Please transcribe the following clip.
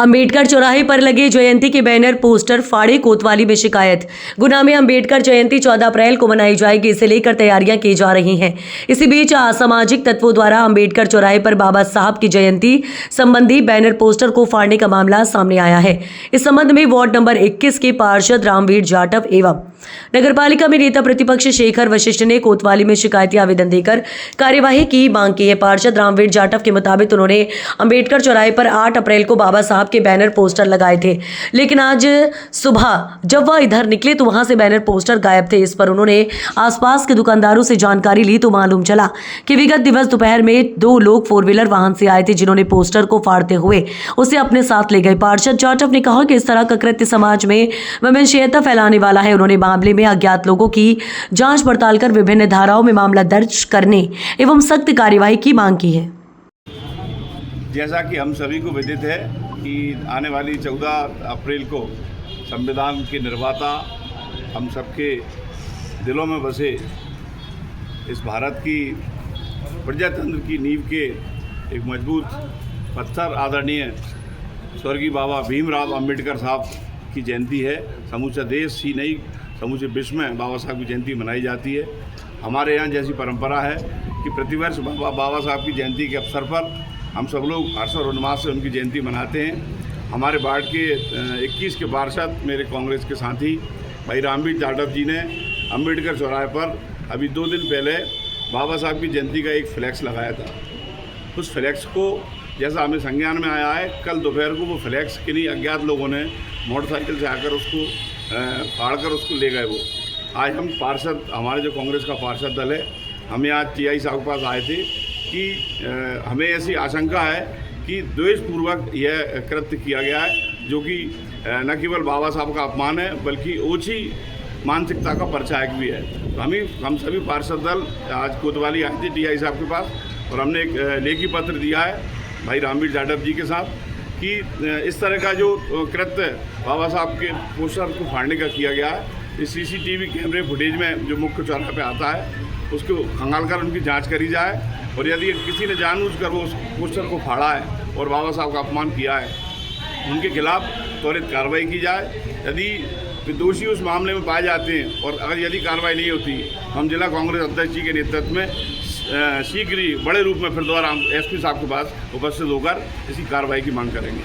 अंबेडकर चौराहे पर लगे जयंती के बैनर पोस्टर फाड़े, कोतवाली में शिकायत। गुना में अंबेडकर जयंती 14 अप्रैल को मनाई जाएगी, इसे लेकर तैयारियां की जा रही हैं। इसी बीच असामाजिक तत्वों द्वारा अंबेडकर चौराहे पर बाबा साहब की जयंती संबंधी बैनर पोस्टर को फाड़ने का मामला सामने आया है। इस संबंध में वार्ड नंबर 21 के पार्षद रामवीर जाटव एवं नगरपालिका में नेता प्रतिपक्ष शेखर वशिष्ठ ने कोतवाली में शिकायती आवेदन देकर कार्यवाही की मांग की है। पार्षद रामवीर जाटव के मुताबिक उन्होंने अंबेडकर चौराहे पर 8 अप्रैल को बाबा साहब के बैनर पोस्टर लगाए थे, लेकिन आज सुबह जब वह इधर निकले तो वहां से बैनर पोस्टर गायब थे। इस पर उन्होंने आसपास के दुकानदारों से जानकारी ली तो मालूम चला कि विगत दिवस दोपहर में 2 लोग 4 व्हीलर वाहन से आए थे, जिन्होंने पोस्टर को फाड़ते हुए उसे अपने साथ ले गए। पार्षद जाटव ने कहा कि इस तरह का कृत्य समाज में वैमनस्यता फैलाने वाला है। उन्होंने मामले में अज्ञात लोगों की जांच पड़ताल कर विभिन्न धाराओं में मामला दर्ज करने एवं सख्त कार्यवाही की मांग की है। जैसा कि हम सभी को विदित है कि आने वाली 14 अप्रैल को संविधान के निर्माता हम सबके दिलों में बसे इस भारत की प्रजातंत्र की नींव के एक मजबूत पत्थर आदरणीय स्वर्गीय बाबा भीमराव अंबेडकर साहब की जयंती है। समूचा देश ही नहीं, समूचे विश्व में बाबा साहब की जयंती मनाई जाती है। हमारे यहाँ जैसी परंपरा है कि प्रतिवर्ष बाबा साहब की जयंती के अवसर पर हम सब लोग हर्ष और उन्मास से उनकी जयंती मनाते हैं। हमारे वार्ड के 21 के पार्षद मेरे कांग्रेस के साथी भाई रामवीर जाटव जी ने अंबेडकर चौराहे पर अभी 2 दिन पहले बाबा साहब की जयंती का एक फ्लैक्स लगाया था। उस फ्लैक्स को जैसा हमें संज्ञान में आया है, कल दोपहर को वो फ्लैक्स किन्हीं अज्ञात लोगों ने मोटरसाइकिल से आकर उसको फाड़कर उसको ले गए। वो आज हम पार्षद, हमारे जो कांग्रेस का पार्षद दल है, हम यहाँ टीआई साहब के पास आए थे कि हमें ऐसी आशंका है कि द्वेषपूर्वक यह कृत्य किया गया है, जो कि न केवल बाबा साहब का अपमान है बल्कि ओछी मानसिकता का परिचायक भी है। तो हम सभी पार्षद दल आज कोतवाली आए थे टीआई साहब के पास और हमने एक लेखी पत्र दिया है भाई रामवीर जाटव जी के साथ कि इस तरह का जो कृत्य बाबा साहब के पोस्टर को फाड़ने का किया गया है, इस सीसीटीवी कैमरे फुटेज में जो मुख्य चौराहे पे आता है उसको खंगाल कर उनकी जांच करी जाए और यदि किसी ने जानबूझकर वो उस पोस्टर को फाड़ा है और बाबा साहब का अपमान किया है, उनके खिलाफ त्वरित कार्रवाई की जाए। यदि दोषी उस मामले में पाए जाते हैं और अगर यदि कार्रवाई नहीं होती, हम जिला कांग्रेस अध्यक्ष जी के नेतृत्व में शीघ्र ही बड़े रूप में फिर दोबारा हम एसपी साहब के पास उपस्थित होकर इसी कार्रवाई की मांग करेंगे।